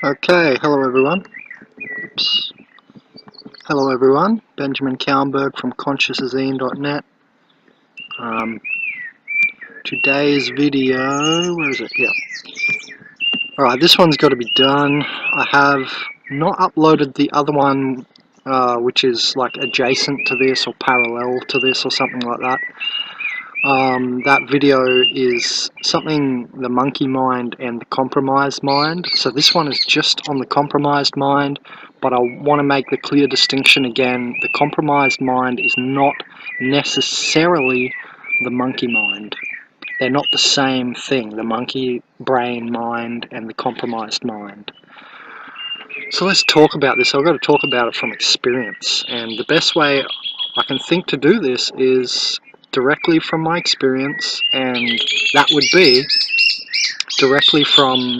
Okay, hello everyone. Oops. Hello everyone, Benjamin Kallenberg from consciousazine.net. Today's video, where is it? Yeah. Alright, this one's got to be done. I have not uploaded the other one, which is like adjacent to this or parallel to this or something like that. That video is something, the monkey mind and the compromised mind. So this one is just on the compromised mind, but I want to make the clear distinction again. The compromised mind is not necessarily the monkey mind. They're not the same thing, the monkey brain mind and the compromised mind. So let's talk about this. I've got to talk about it from experience, and the best way I can think to do this is directly from my experience, and that would be directly from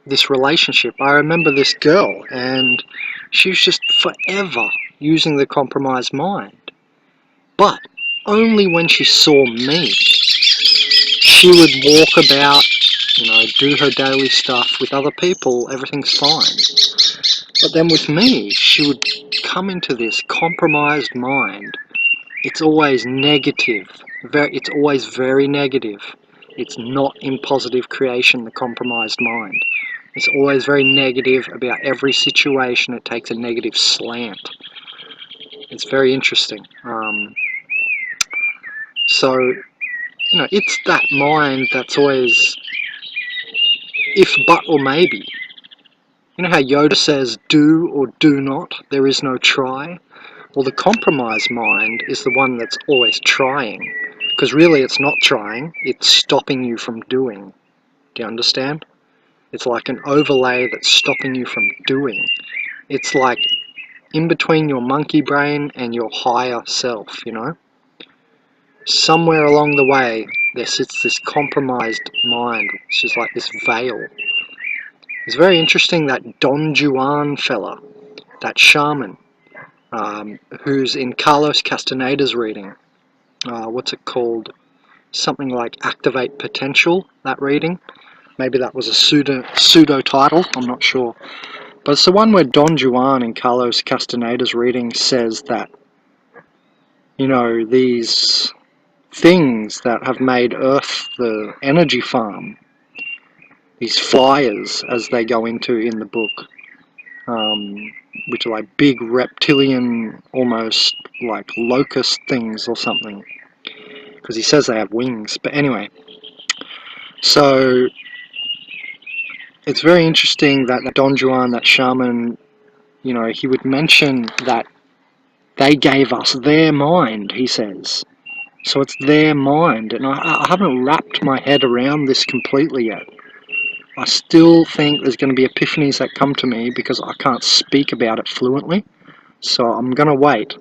this relationship. I remember this girl, and she was just forever using the compromised mind, but only when she saw me. She would walk about, do her daily stuff with other people, everything's fine. But then with me, she would come into this compromised mind. It's always negative. It's always very negative. It's not in positive creation, the compromised mind. It's always very negative about every situation. It takes a negative slant. It's very interesting. It's that mind that's always if, but, or maybe. You know how Yoda says do or do not, there is no try? Well, the compromised mind is the one that's always trying, because really it's not trying, it's stopping you from doing. Do you understand? It's like an overlay that's stopping you from doing. It's like in between your monkey brain and your higher self, Somewhere along the way there sits this compromised mind, which is like this veil. It's very interesting that Don Juan fella, that shaman, who's in Carlos Castaneda's reading. What's it called? Something like Activate Potential, that reading. Maybe that was a pseudo title, I'm not sure. But it's the one where Don Juan in Carlos Castaneda's reading says that, these things that have made Earth the energy farm, these flyers, as they go into in the book, which are like big reptilian, almost like locust things or something, because he says they have wings. But anyway, so it's very interesting that Don Juan, that shaman, he would mention that they gave us their mind, he says. So it's their mind, and I haven't wrapped my head around this completely yet. I still think there's going to be epiphanies that come to me because I can't speak about it fluently. So I'm going to wait.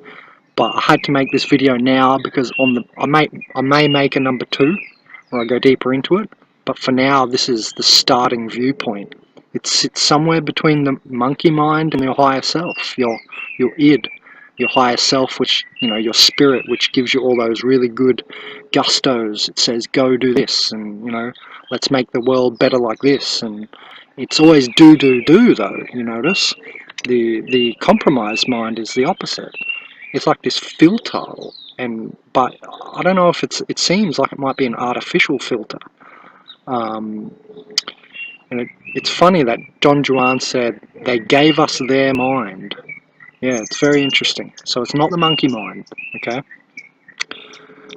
But I had to make this video now because I may make a number 2 where I go deeper into it. But for now, this is the starting viewpoint. It sits somewhere between the monkey mind and your higher self, your id, your higher self, which, your spirit, which gives you all those really good gustos. It says, go do this, and, let's make the world better like this. And it's always do, though, you notice. The compromised mind is the opposite. It's like this filter, but I don't know if it seems like it might be an artificial filter. And it's funny that Don Juan said they gave us their mind. Yeah, it's very interesting. So it's not the monkey mind, okay?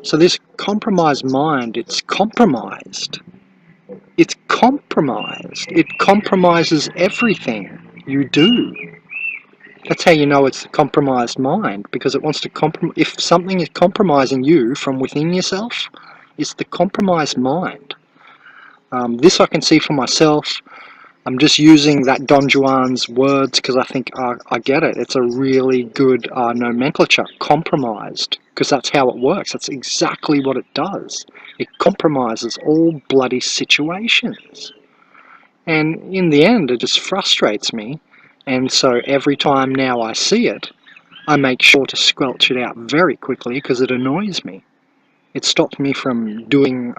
So this compromised mind, it's compromised. It's compromised. It compromises everything you do. That's how you know it's a compromised mind, because it wants to if something is compromising you from within yourself, it's the compromised mind. This I can see for myself. I'm just using that Don Juan's words because I think I get it. It's a really good nomenclature, compromised, because that's how it works. That's exactly what it does. It compromises all bloody situations. And in the end, it just frustrates me. And so every time now I see it, I make sure to squelch it out very quickly because it annoys me. It stopped me from doing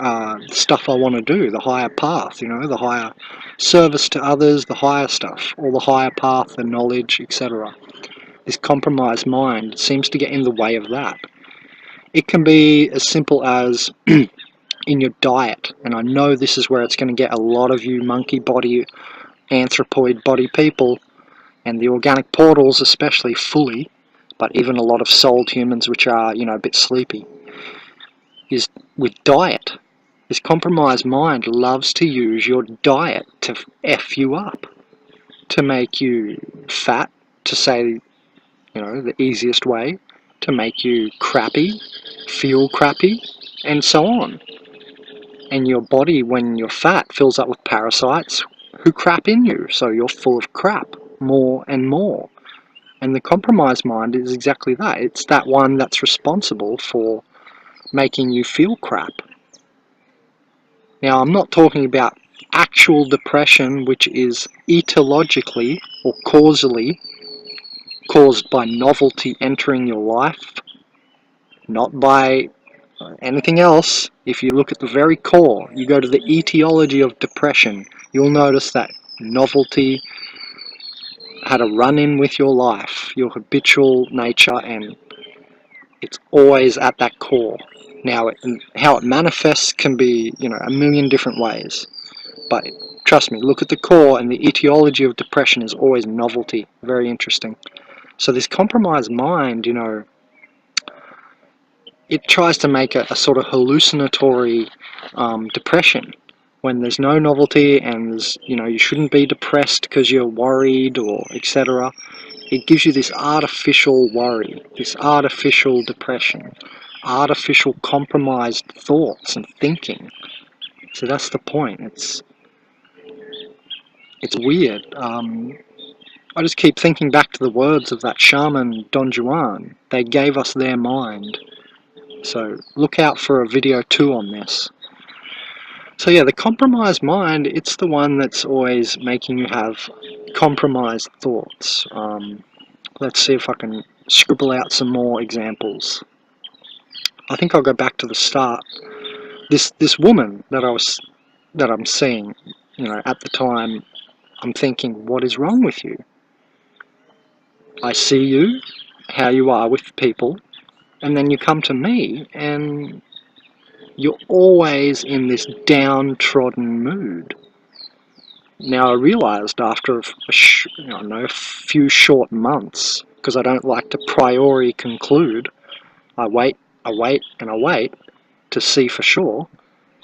stuff I want to do, the higher path, you know, the higher service to others, the higher stuff, or the higher path, the knowledge, etc. This compromised mind seems to get in the way of that. It can be as simple as in your diet, and I know this is where it's going to get a lot of you monkey body, anthropoid body people, and the organic portals especially fully, but even a lot of souled humans which are, you know, a bit sleepy, is with diet. This compromised mind loves to use your diet to F you up, to make you fat, to say, you know, the easiest way, to make you crappy, feel crappy, and so on. And your body, when you're fat, fills up with parasites who crap in you, so you're full of crap, more and more. And the compromised mind is exactly that. It's that one that's responsible for making you feel crap. Now, I'm not talking about actual depression, which is etologically or causally caused by novelty entering your life, not by anything else. If you look at the very core, you go to the etiology of depression, you'll notice that novelty had a run-in with your life, your habitual nature, and it's always at that core. Now, how it manifests can be, you know, a million different ways. But trust me, look at the core, and the etiology of depression is always novelty. Very interesting. So this compromised mind, you know, it tries to make a sort of hallucinatory depression when there's no novelty, and there's, you know, you shouldn't be depressed because you're worried or etc. It gives you this artificial worry, this artificial depression, artificial compromised thoughts and thinking. So that's the point. It's weird. I just keep thinking back to the words of that shaman Don Juan. They gave us their mind. So look out for a video 2 on this. So yeah, the compromised mind, it's the one that's always making you have compromised thoughts. Let's see if I can scribble out some more examples. I think I'll go back to the start. This woman that I'm seeing, you know, at the time, I'm thinking, what is wrong with you? I see you, how you are with people, and then you come to me and you're always in this downtrodden mood. Now I realised after a few short months, because I don't like to priori conclude, I wait and I wait to see for sure,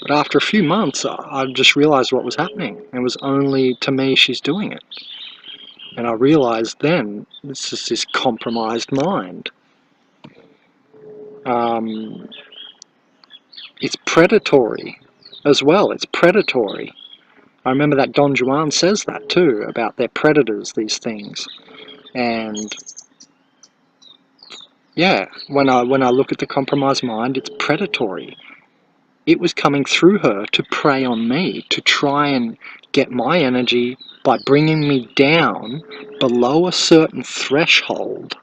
but after a few months I just realised what was happening. It was only to me she's doing it. And I realised then, this is this compromised mind. It's predatory as well. It's predatory. I remember that Don Juan says that too, about their predators, these things. And yeah, when I look at the compromised mind, it's predatory. It was coming through her to prey on me, to try and get my energy by bringing me down below a certain threshold.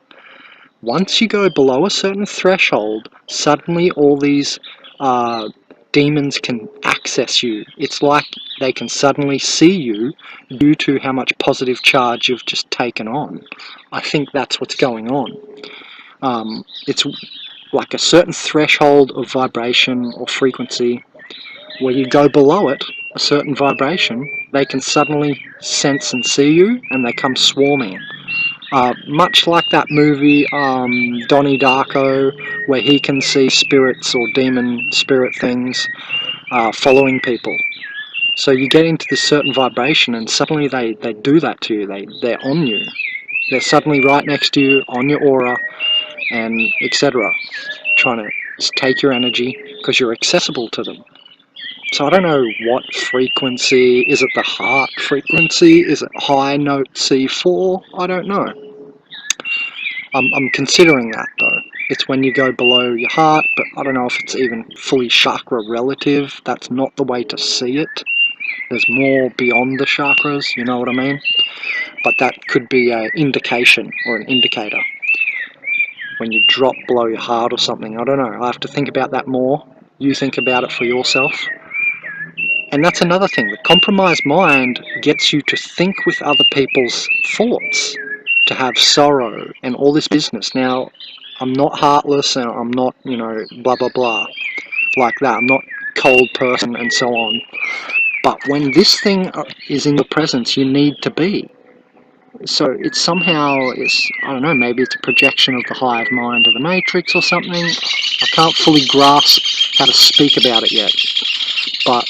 Once you go below a certain threshold, suddenly all these demons can access you. It's like they can suddenly see you due to how much positive charge you've just taken on. I think that's what's going on. It's like a certain threshold of vibration or frequency where you go below it, a certain vibration, they can suddenly sense and see you, and they come swarming. Much like that movie Donnie Darko, where he can see spirits or demon spirit things following people. So you get into this certain vibration, and suddenly they do that to you. They're on you. They're suddenly right next to you, on your aura, and etc. Trying to take your energy because you're accessible to them. So I don't know what frequency. Is it the heart frequency? Is it high note C4? I don't know. I'm considering that though. It's when you go below your heart, but I don't know if it's even fully chakra relative. That's not the way to see it. There's more beyond the chakras, you know what I mean? But that could be an indication or an indicator. When you drop below your heart or something, I don't know. I have to think about that more. You think about it for yourself. And that's another thing. The compromised mind gets you to think with other people's thoughts, to have sorrow and all this business. Now, I'm not heartless and I'm not, blah, blah, blah, like that. I'm not a cold person and so on. But when this thing is in your presence, you need to be. So it's somehow, I don't know, maybe it's a projection of the hive mind of the Matrix or something. I can't fully grasp how to speak about it yet. But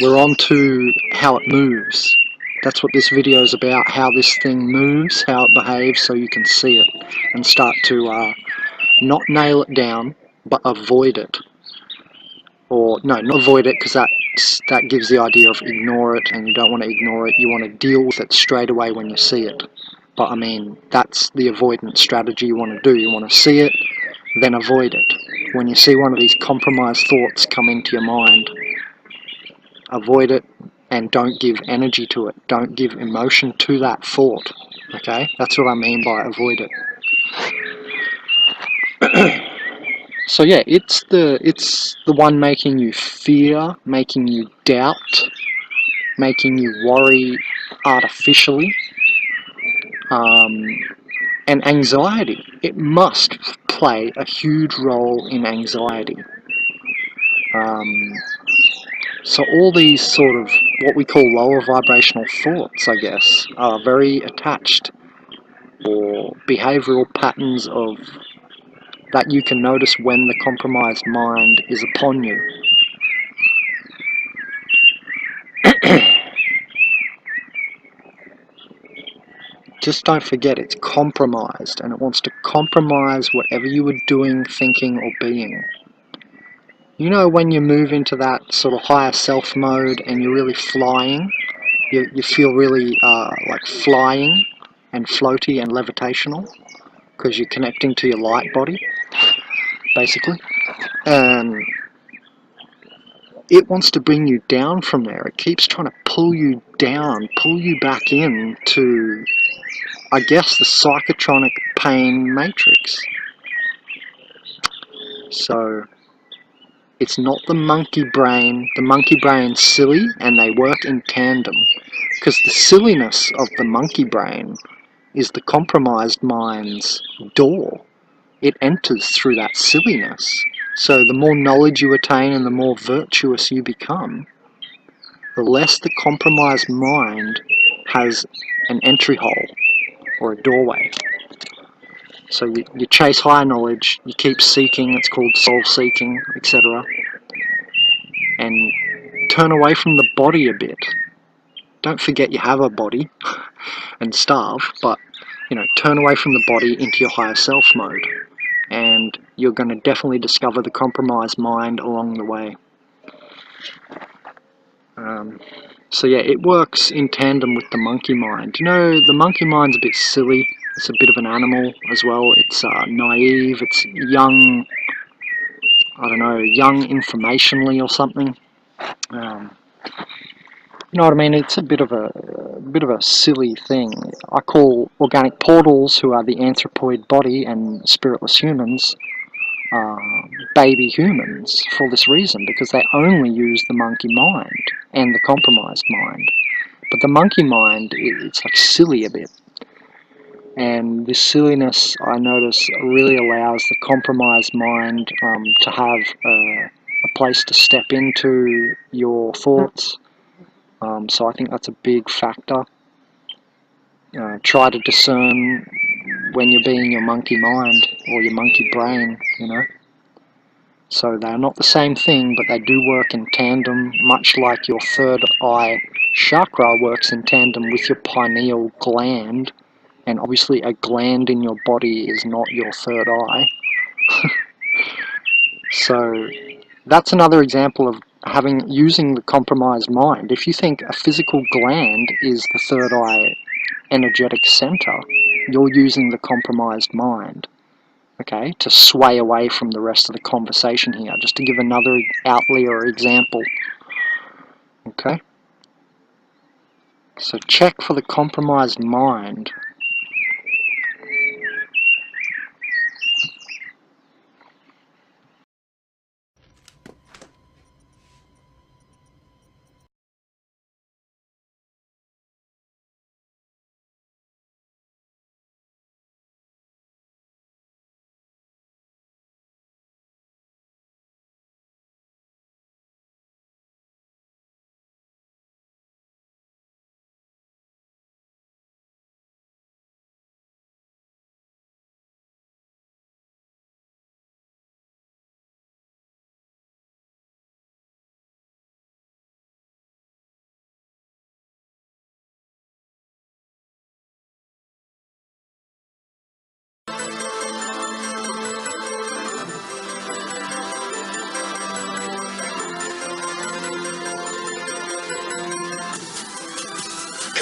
we're on to how it moves. That's what this video is about, how this thing moves, how it behaves, so you can see it and start to not nail it down, but avoid it. Or, no, not avoid it, because that gives the idea of ignore it, and you don't want to ignore it. You want to deal with it straight away when you see it. But, I mean, that's the avoidance strategy you want to do. You want to see it, then avoid it. When you see one of these compromised thoughts come into your mind, avoid it and don't give energy to it. Don't give emotion to that thought. Okay? That's what I mean by avoid it. So yeah, it's the one making you fear, making you doubt, making you worry artificially, and anxiety. It must play a huge role in anxiety. So all these sort of what we call lower vibrational thoughts, I guess, are very attached, or behavioral patterns of that you can notice when the compromised mind is upon you. Just don't forget, it's compromised, and it wants to compromise whatever you were doing, thinking, or being. You know, when you move into that sort of higher self mode and you're really flying, you feel really like flying and floaty and levitational, because you're connecting to your light body, basically. And it wants to bring you down from there. It keeps trying to pull you down, pull you back into, I guess, the psychotronic pain matrix. So it's not the monkey brain. The monkey brain's silly, and they work in tandem. Because the silliness of the monkey brain is the compromised mind's door. It enters through that silliness. So the more knowledge you attain and the more virtuous you become, the less the compromised mind has an entry hole or a doorway. So you chase higher knowledge, you keep seeking, it's called soul seeking, etc. And turn away from the body a bit. Don't forget you have a body and starve, but turn away from the body into your higher self mode. And you're going to definitely discover the compromised mind along the way. So yeah, it works in tandem with the monkey mind. The monkey mind's a bit silly. It's a bit of an animal as well. It's naive. It's young. I don't know, young informationally or something. You know what I mean? It's a bit of a silly thing. I call organic portals, who are the anthropoid body and spiritless humans, baby humans for this reason, because they only use the monkey mind and the compromised mind. But the monkey mind, it's like silly a bit. And this silliness, I notice, really allows the compromised mind to have a place to step into your thoughts. So I think that's a big factor. Try to discern when you're being your monkey mind or your monkey brain, So they're not the same thing, but they do work in tandem, much like your third eye chakra works in tandem with your pineal gland. And obviously a gland in your body is not your third eye. So that's another example of using the compromised mind. If you think a physical gland is the third eye energetic center, you're using the compromised mind, okay, to sway away from the rest of the conversation here, just to give another outlier example. Okay, so check for the compromised mind.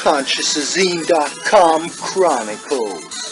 consciousazine.com Chronicles.